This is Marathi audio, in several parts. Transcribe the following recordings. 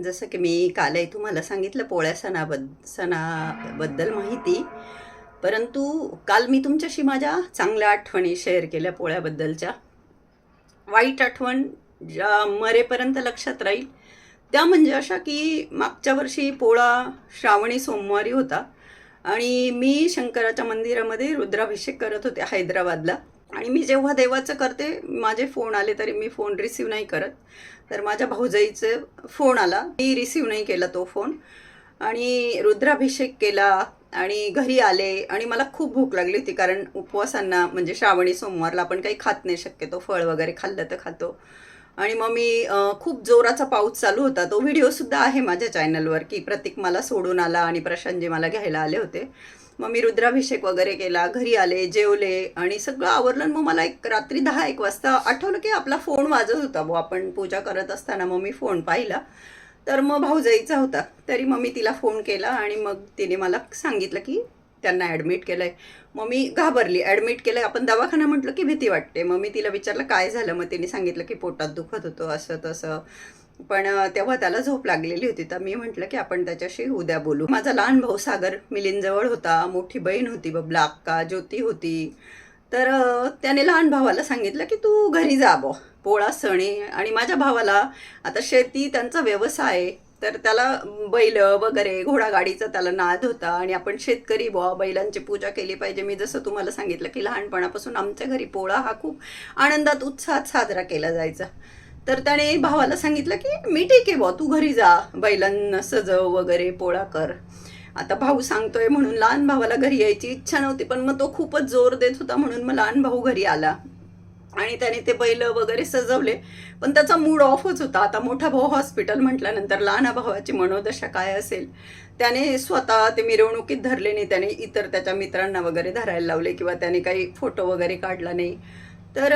जसं की मी कालही तुम्हाला सांगितलं पोळ्या सणाबद्दल माहिती. परंतु काल मी तुमच्याशी माझ्या चांगल्या आठवणी शेअर केल्या पोळ्याबद्दलच्या. वाईट आठवण ज्या मरेपर्यंत लक्षात राहील त्या म्हणजे अशा की मागच्या वर्षी पोळा श्रावणी सोमवारी होता आणि मी शंकराच्या मंदिरामध्ये रुद्राभिषेक करत होते हैदराबादला. आणि मी जेव्हा देवाचं करते माझे फोन आले तरी मी फोन रिसीव नाही करत. तर माझ्या भाऊजाईचे फोन आला, मी रिसीव नाही केला तो फोन आणि रुद्राभिषेक केला आणि घरी आले आणि मला खूप भूक लागली होती, कारण उपवासांना म्हणजे श्रावणी सोमवारला आपण काही खात नाही शक्यतो, फळ वगैरे खाल्लं तर खातो. आणि मग मी खूप जोराचा पाऊस चालू होता, तो व्हिडिओसुद्धा आहे माझ्या चॅनलवर की प्रतीक मला सोडून आला आणि प्रशांतजी मला घ्यायला आले होते. मग मी रुद्राभिषेक वगैरे केला, घरी आले, जेवले आणि सगळं आवरलं. मग मला एक रात्री 10-1 वाजता आठवलं की आपला फोन वाजत होता, वो आपण पूजा करत असताना. मग मी फोन पाहिला तर मग भाऊजाईचा होता. तरी मग मी तिला फोन केला आणि मग तिने मला सांगितलं की त्यांना ॲडमिट केलं आहे. मग मी घाबरली, ॲडमिट केलं आपण दवाखाना म्हटलं की भीती वाटते. मग मी तिला विचारलं काय झालं, मग तिने सांगितलं की पोटात दुखत होतं असं तसं. पण तेव्हा त्याला झोप लागलेली होती, तर मी म्हटलं की आपण त्याच्याशी उद्या बोलू. माझा लहान भाऊ सागर मिलिंदजवळ होता, मोठी बहीण होती बबला अक्का, ज्योती होती. तर त्याने लहान भावाला सांगितलं की तू घरी जा बो, पोळा सण आहे. आणि माझ्या भावाला आता शेती त्यांचा व्यवसाय आहे, तर त्याला बैल वगैरे घोडागाडीचा त्याला नाद होता आणि आपण शेतकरी बुवा, बैलांची पूजा केली पाहिजे. मी जसं तुम्हाला सांगितलं की लहानपणापासून आमच्या घरी पोळा हा खूप आनंदात उत्साहात साजरा केला जायचा. तर त्याने भावाला सांगितलं की मी ठीक आहे बुवा, तू घरी जा, बैलांना सजव वगैरे, पोळा कर. आता भाऊ सांगतोय म्हणून लहान भावाला घरी यायची इच्छा नव्हती, पण मग तो खूपच जोर देत होता म्हणून मग लहान भाऊ घरी आला आणि त्याने ते बैल वगैरे सजवले. पण त्याचा मूड ऑफच होता. आता मोठा भाऊ हॉस्पिटल म्हटल्यानंतर लहान भावाची मनोदशा काय असेल. त्याने स्वतः ते मिरवणुकीत धरले नाही, त्याने इतर त्याच्या मित्रांना वगैरे धरायला लावले किंवा त्याने काही फोटो वगैरे काढला नाही. तर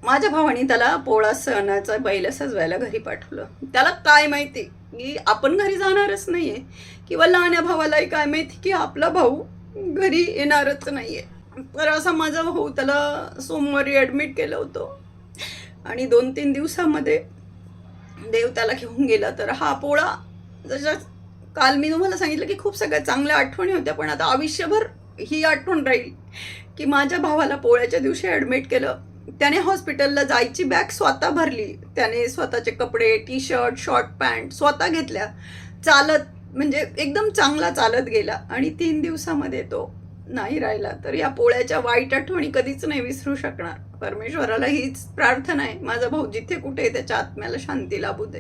माझ्या भावाने त्याला पोळा सणाचा बैल सजवायला घरी पाठवलं. त्याला काय माहिती की आपण घरी जाणारच नाहीये, किंवा लहान्या भावालाही काय माहिती की आपला भाऊ घरी येणारच नाहीये. तर असा माझा भाऊ त्याला सोमवारी ॲडमिट केलं होतं आणि 2-3 दिवसामध्ये देव त्याला घेऊन गेला. तर हा पोळा जशा काल मी तुम्हाला सांगितलं की खूप सगळ्या चांगल्या आठवणी होत्या, पण आता आयुष्यभर ही आठवण राहील की माझ्या भावाला पोळ्याच्या दिवशी ॲडमिट केलं. त्याने हॉस्पिटलला जायची बॅग स्वतः भरली, त्याने स्वतःचे कपडे, टी शर्ट, शॉर्ट पॅन्ट स्वतः घेतल्या, चालत म्हणजे एकदम चांगला चालत गेला आणि 3 दिवसामध्ये तो नाही राहिला. तर या पोळ्याच्या वाईट आठवणी कधीच नाही विसरू शकणार. परमेश्वराला हीच प्रार्थना आहे, माझा भाऊ जिथे कुठे त्याच्या आत्म्याला शांती लाभू दे.